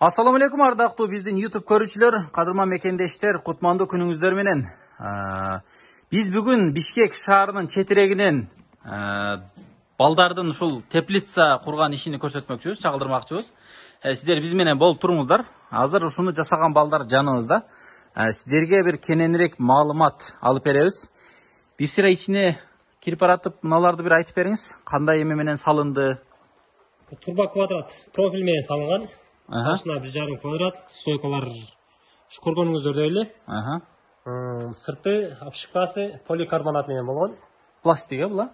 Assalamu алейкум ардактуу биздин YouTube көрүүчүлөр, кадырман мекендештер, кутмандуу күнүңүздөр менен. Биз бүгүн Бишкек шаарынын четирегинен балдардын ушул теплица курган ишини көрсөтмөкчүбүз, чагылдырмакчыбыз. Сиздер биз менен болуп туруңуздар. Азыр ушуну жасаган балдар жаныбызда. Сиздерге бир кененирээк маалымат алып беребиз. Бир сыра ичине кирип баратып, мыналарды бир айтып бериңиз. Кандай эме менен салынды? Турба квадрат профиль менен салынган. Башына 1,5 квадрат, стойкалар көргөнүңүздөр эле. Сырты обшивкасы поликарбонат менен болгон. Пластик була?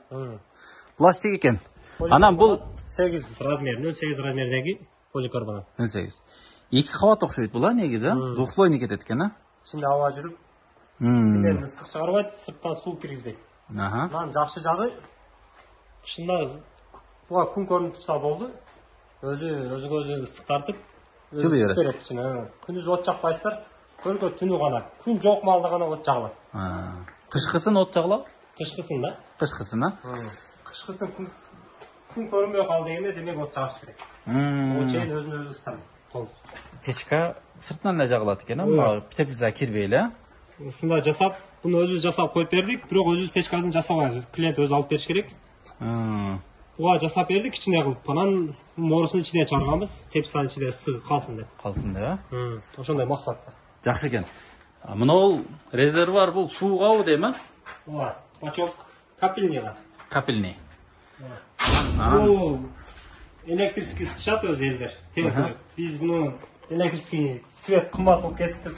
Пластик экен. Анан бул 8 размер, 0,8 размердеги поликарбонат. 0,8. Эки кабат окшойт була негизи, двухслойный кетет экен, а? Ичинде аба жүрүп, ичинден ысык чыгарбайт, сырттан суу киргизбейт. Анан жакшы жагы кышында буга күн көрүнүп турса болду. Өзү ысык тартып, ысык берет ичине. Күнүз от жакпайсыздар, көлгө түнү гана. Күн жок маалда гана от жагылат. Кышкысын от жагылабы? Кышкысын да. Кышкысын, а? Кышкысын күн көрүнбөй калды дегенде демек от жагыш керек. О чейин өзүн-өзү ысытам. Толук. Печка сыртынан да жагылат экен, а? Теплица кирбей эле. Ушундай жасап, буну өзүбүз жасап коюп бердик, бирок өзүбүз печкасын жасабайбыз. Клиент өзү алып бериш керек. Буга жасап бердик, кичине кылып. Анан морусун ичине чыгарганбыз, теплицанын ичинде ысык калсын деп. Калсын деп, а? Ошондой максатта. Жакшы экен. Мына резервуар бул суугабы дейм, Ооба, бачок капельныйга. Капельный. Бул электрический ысытышат өзү элдер. Биз буну электрический свет кымбат болуп кетип,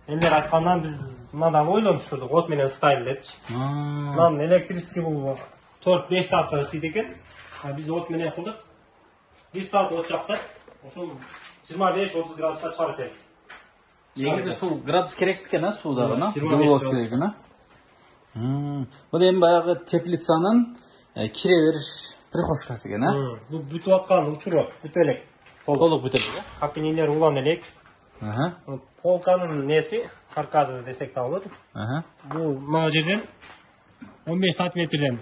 элдер айткандан биз мындай ойлонуштурдук, от менен ысытайлы депчи. Анан электрический бул 4-5 саатка ысыйт экен. Биз от менен кылдык. 1 саат от жакса, ошол 25-30 градуска чыгарып бердик. Негизи ушул градус керек экен, а, суудагы, жылуу болуш керек экен, а? Бул эми баягы теплицанын кире бериш прихожкасы экен, а? Бул бүтүп аткан учуру бүтө элек. Толук бүтө элек, а? Капельнийлер улан элек. Полканын неси, карказы десек да болот. Бул мына жерден 15 сантиметрден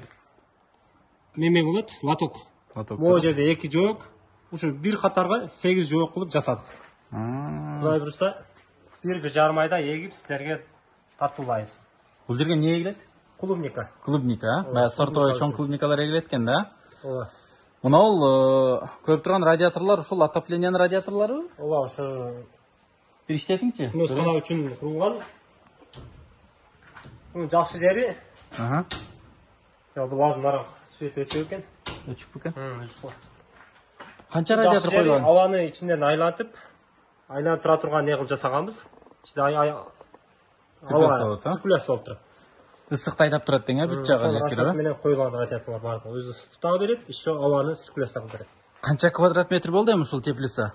неме болот, лоток. Могу жерде 2 жоок, ушу бир катарга 8 жоок кылып жасадык. Кудай буюрса, 1,5 айда эгип силерге тартуулайбыз. Бул жерге эмне эгилет? Клубника. Клубника, а? Баягы сортовой чоң клубникалар эгилет экен да? Ооба. Мына бул көрүп турган радиаторлор ушул отоплениянын радиаторлору? Ооба, ошо бир иштетиңчи. Мускана үчүн курулган. Бунун жакшы жери. Бул азыр нара свет өчүп экен. Өчүп экен? Өчүп. Канча радиатор койгон? Абаны ичинен айлантып тура турган не кылып жасаганбыз. Ичинде циркуляция болуп турат. Ысыкты айдап турат дең, бүт жагы жеткирип, менен коюлган радиаторлор бар. Өзү ысытып дагы берет, еще абаны циркуляция кылып берет. Канча квадрат метр болду эми ушул теплица?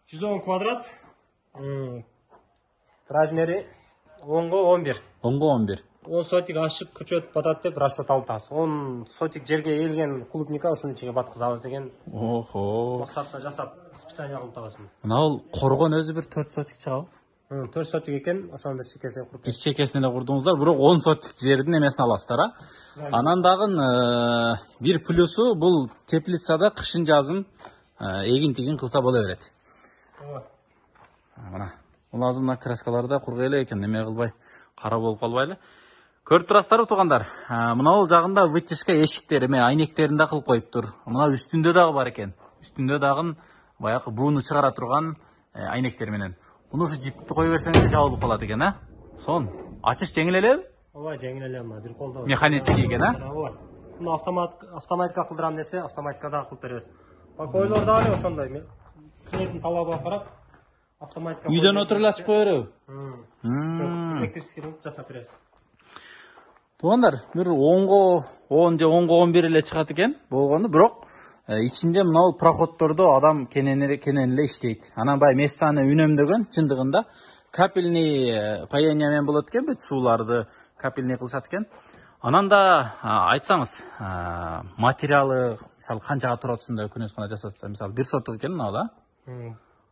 110 квадрат. Размери 10го 11. 10го 11. 10 сотик ашып көчөт батат деп расчет алдыбыз. 10 сотик жерге ээлген клубника ушунун ичине баткызабыз деген максатта жасап испытание кылып атабыз. Мына бул коргон өзү бир 4 сотик чыгабы? 4 сотик экен, ошонун бир чекесин куруп. Бир чекесин эле курдуңуздар, бирок 10 сотик жердин эмесин аласыздар, а? Анан дагы бир плюсу бул теплицада кышын жазын эгин-тигин кылса боло берет. Мына бул азыр мына краскаларда кургай эле экен, эме кылбай, кара болуп калбайлы. Көрүп турасыздарбы туугандар? Мына бул жагында вытяжка эшиктер, эме айнектерин да кылып коюптур. Мына үстүндө дагы бар экен. Үстүндө дагы баягы бууну чыгара турган айнектер менен. Муну ушу жипти коюп берсеңиз жабылып калат экен, а? Сон, ачыш жеңил элеби? Ооба, жеңил эле, мына бир колдо. Механический экен, а? Ооба. Муну автоматика кылдырам десе, автоматикада кылып беребиз. Покойлор дагы ошондой. Клиенттин талабына карап, автоматика. Үйдөн отуруп эле ачып кое береби? Электрический жасап беребиз. Туугандар, бир 10го 10 же 10го 11 эле чыгат экен болгону, бирок ичинде мына бул проходдордо адам кенен эле иштейт. Анан бай местаны үнөмдөгөн, чындыгында капельный паяние менен болот экен, бүт сууларды капельный кылышат экен. Анан да айтсаңыз, материалы, мисалы канчага турат ушундай күнөс гана жасатса, мисалы 1 сотук экен мына да?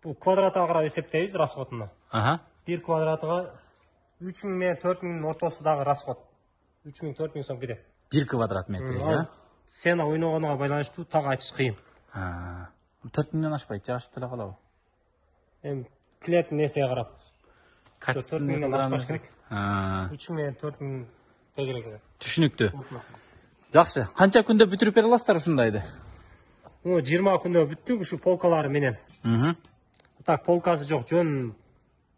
Бул квадратына карап эсептейбиз расходуну. 1 квадратыга 3000 менен 4000 ортосундагы расход. 3000-4000 сом кетет. 1 квадрат метр, Сена ойногонуга байланыштуу так айтыш кыйын. 4 миңден ашпайт, жашып деле калабы? Эми клиенттин несине карап. 4 миңден ашпаш керек. 3 миң 4 миң тегерек. Түшүнүктүү. Жакшы. Канча күндө бүтүрүп бере аласыздар ушундайды? 20 күндө бүттүк ушу полкалары менен. Так, полкасы жок, жөн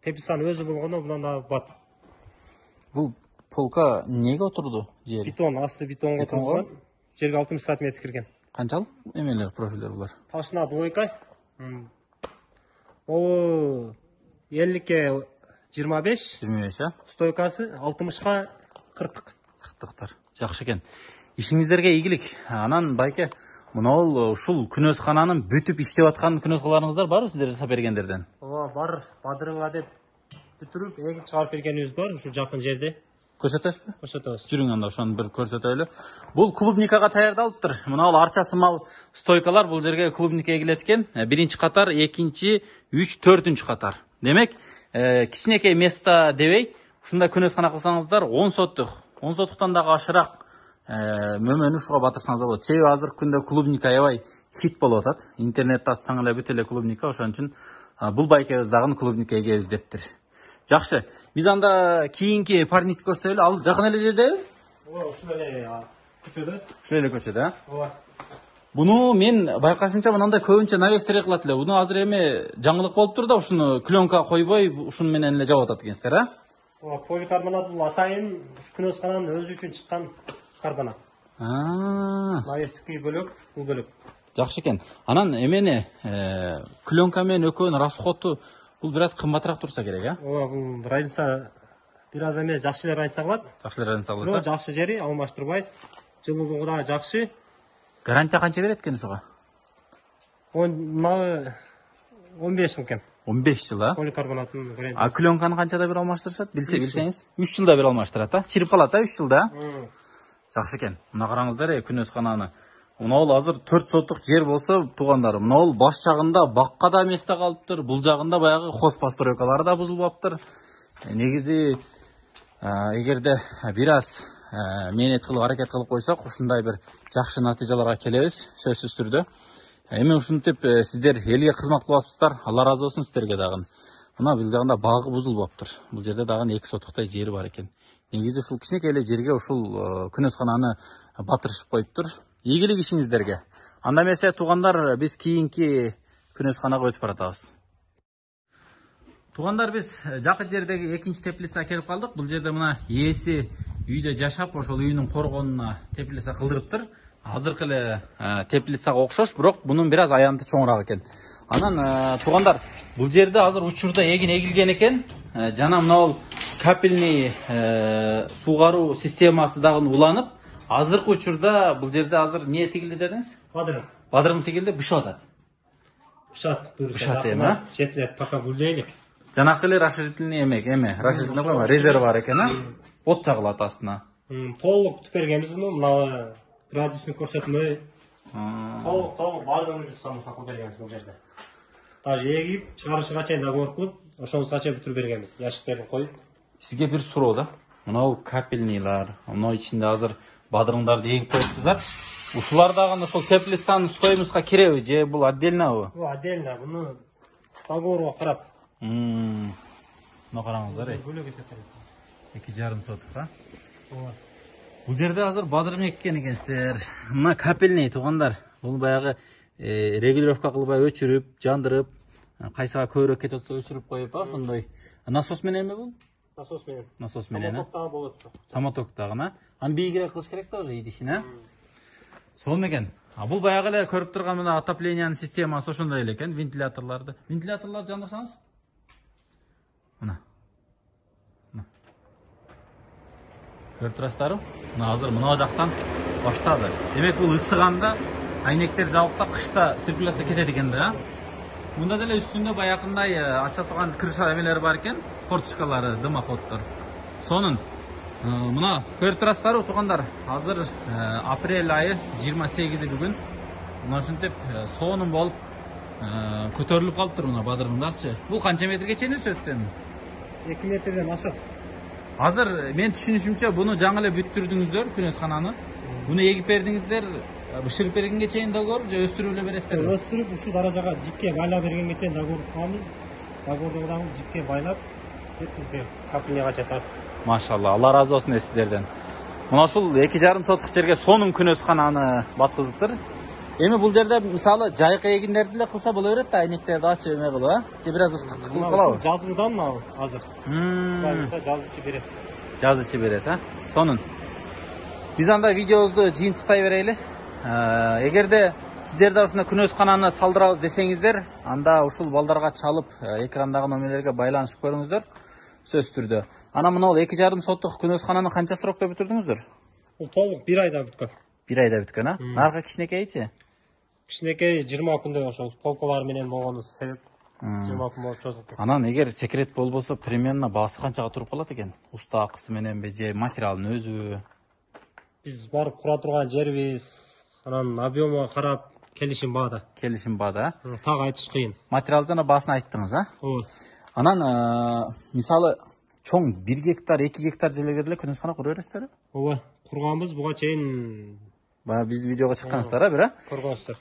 теплицанын өзү болгондо bundan да бат. Бул полка неге отурду? Жери? Бетон, асты бетонго отурган. Жерге 60 сантиметр кирген. Канчалык эмелер, профилдер булар? Ташына двойка. О 50ке 25. 25, а? Стойкасы 60ка 40. 40-тар. Жакшы экен. Ишиңиздерге ийгилик. Анан байке, мына ушул күнөзкананын бүтүп иштеп аткан күнөзкаларыңыздар барбы сиздер жасап бергендерден? Ооба, бар. Бадырыңа деп бүтүрүп, эгип чыгарып бергенибиз бар, ушу жакын жерде. Көрсөтөсүзбү? Көрсөтөбүз. Жүрүң анда ошону бир көрсөтөлү. Бул клубникага даярдалыптыр. Мына арчасы мал стойкалар бул жерге клубника эгилеткен. Биринчи катар, экинчи, 3, 4-үнчү катар. Демек, кичинекей место дебей, ушундай күнөзкана кылсаңыздар 10 соттук. 10 соттуктан дагы ашыраак мөмөнү ушуга батырсаңыздар болот. Себеби азыркы күндө клубника аябай хит болуп атат. Интернетте атсаң эле бүт эле клубника, ошон үчүн бул байкебиз дагы клубника эгебиз дептир. Жакшы. Биз анда кийинки парникти көрсөтөлү. Ал жакын эле жердеби? Ооба, ушул эле көчөдө. Ушул эле көчөдө, а? Ооба. Буну мен байкашымча мындай көбүнчө навестер кылат эле. Буну азыр эми жаңылык болуптур да, ушуну пленка койбой, ушун менен эле жабып атат экенсиздер, а? Ооба, поликарбонат бул атайын күнөзкананын өзү үчүн чыккан карбонат. Навестики бөлөк, бул бөлөк. Жакшы экен. Анан эмени пленка менен экөөнүн расходу бул бир аз кымбатыраак турса керек, а? Ооба, бул разница бир аз эмес, жакшы эле разница кылат. Жакшы эле разница кылат. Бирок жакшы жери алмаштырбайсыз. Жылуулугу да жакшы. Гарантия канча берет экен ушуга? 15 жыл экен. 15 жыл, а? Поликарбонаттын А гарантиясы. пленканы канчада бир алмаштырышат? Билсеңиз. 3 жылда бир алмаштырат, а? Чирип калат, а 3 жылда? Жакшы экен. Мына караңыздар, күнөзкананы. Мына ол азыр 4 соттук жер болсо, туугандар, мына ол баш жагында бакка да место калыптыр, бул жагында баягы хозпостройкалары да бузулбаптыр. Негизи эгерде бир аз мээнет кылып аракет кылып койсок, ушундай бир жакшы натыйжаларга келебиз, сөзсүз түрдө. Эми ушинтип сиздер элге кызмат кыласыздар. Алла разы болсун сиздерге дагы. Мына бул жагында багы бузулбаптыр. Бул жерде дагы 2 соттуктай жери бар экен. Негизи ушул кичинекей эле жерге ушул күнөзкананы батырышып коюптур. Ийгилик ишиңиздерге. Анда эмесе туугандар, биз кийинки күнөзканага өтүп баратабыз. Туугандар, биз жакын жердеги экинчи теплицага келип калдык. Бул жерде мына ээси үйдө жашап, ошол үйүнүн коргонуна теплица кылдырыптыр. Азыркы эле теплицага окшош, бирок мунун бир аз аянты чоңураак экен. Анан туугандар, бул жерде азыр учурда эгин эгилген экен. Жана мына капельный суугаруу системасы дагы уланып, азыркы учурда бул жерде азыр не тигилди дедиңиз? Бадырым. Бадырым тигилди, бышып атат. Бышат, Бышат эми, жетилет, пока гүлдейлик. Жанакы эле расширительный расширительный койма, резерв бар экен, а? От жагылат астына. Толук түп бергенбиз муну, мына градусны көрсөтмөй. Толук бардыгын биз кылып бергенбиз бул жерде. Даже эгип, чыгарышыга чейин договор кылып, ошонусуга чейин бүтүрүп бергенбиз. Ящиктерин коюп. Сизге бир суроо да. Мына капельныйлар, мына ичинде азыр бадырыңдарды эгип коюпсуздар. Ушулар дагы ошол теплицанын стоимостька киреби же бул отдельно? Бул отдельно, буну договорга карап. Мына караңыздар, Бөлөк эсептелет. 2,5 сотук, а? Ооба. Бул жерде азыр бадырым эккен экенсиздер. Мына капельный туугандар. Бул баягы регулировка кылбай өчүрүп, жандырып, кайсыга көбүрөөк кетип атса өчүрүп коюп, ошондой. Насос мененби бул? Насос менен. Насос менен. Самотоктагы болот. Самотоктагы, аны бийигирээк кылыш керек да, уже идишин, а? Сонун экен. Бул баягы эле көрүп турган мына отоплениянын системасы ошондой эле экен, вентиляторларды. Вентиляторларды жандырсаңыз? Мына. Көрүп турасыздарбы? Мына азыр мына жактан баштады. Демек бул ысыганда айнектер жабык да, кышта циркуляция кетет экен да. Мында деле үстүндө баягындай ача турган крыша эмелери бар экен, форточкалары, дымоходдор. Сонун мына көрүп турасыздарбы туугандар? Азыр апрель айы 28 бүгүн. Мына ушинтип сонун болуп көтөрүлүп калыптыр мына бадырыңдарчы. Бул канча метрге чейин өсөт эми? 2 метрден ашат. Азыр мен түшүнүшүмчө буну жаңы эле бүттүрдүңүздөр күнөзкананы. Буну эгип бердиңиздер, бышырып бергенге чейин да көрүп же өстүрүп эле бересиздерби? Өстүрүп ушу даражага жипке байлап бергенге чейин да көрүп калабыз. Дагордогу жипке байлап жеткизбей капиняга жатат. Машалла, Алла разы болсун сиздерден. Мына ушул 2,5 сотук жерге сонун күнөскананы баткызыптыр. Эми бул жерде мисалы жайкы эгиндерди эле кылса боло берет да, айнектерди ачып эме кылып, а? Же бир аз ыстыктык кылып калабы? Жазгыдан азыр. Байса жазычы берет. Жазычы берет, а? Сонун. Биз анда видеобузду жыйынтыктай берели. Эгерде сиздерде ушундай күнөскананы салдырабыз десеңиздер, анда ушул балдарга чалып экрандагы номерлерге байланышып көрүңүздөр. Сөз түрдө. Ана мына 2,5 соттук күнөскананы канча срокто бүтүрдүңүздөр? Бул толук 1 айда бүткөн. 1 айда бүткөн, а? Наркы кичинекейчи? Кичинекей 20 күндө ошол полкалар менен болгону себеп 20 күн болуп чозулду. Анан эгер секрет болбосо, примерно баасы канчага туруп калат экен? Уста акысы мененби же материалдын өзүбү? Биз барып кура турган жерибиз, анан объемга карап келишим баада. Келишим баада, а? Так айтыш кыйын. Материал жана баасын айттыңыз, а? Ооба. Анан мисалы чоң 1 гектар, 2 гектар жерлерге деле күнөскана кура бересиздерби? Ооба, курганбыз буга чейин. Баягы биз видеого чыккансыздар, а бир, а? Көргөнсүздөр.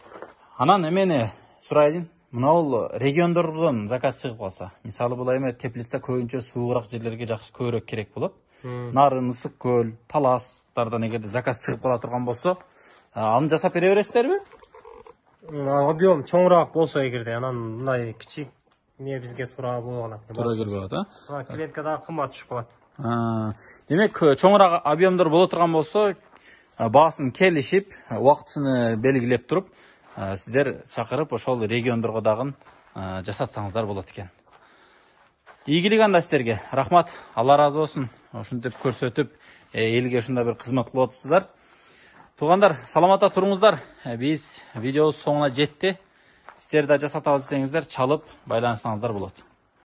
Анан эмени сурайын? Мына бул региондордон заказ чыгып калса, мисалы бул эме теплица көбүнчө суугураак жерлерге жакшы көбүрөөк керек болот. Нарын, Ысык көл, Таластардан эгерде заказ чыгып кала турган болсо, аны жасап бере бересиздерби? Объем чоңураак болсо эгерде, анан мындай кичик эмне бизге туура болот. Туура келбей атат, а? Клиентке дагы кымбат түшүп калат. Демек, чоңураак объемдор боло турган болсо, баасын келишип, убактысын белгилеп туруп, сиздер чакырып ошол региондорго дагы жасатсаңыздар болот экен. Ийгилик анда сиздерге. Рахмат. Алла разы болсун. Ушинтип көрсөтүп, элге ушундай бир кызмат кылып атасыздар. Туугандар, саламатта туруңуздар. Биз видеобуз соңуна жетти. Сиздер да жасатабыз десеңиздер, чалып байланышсаңыздар болот.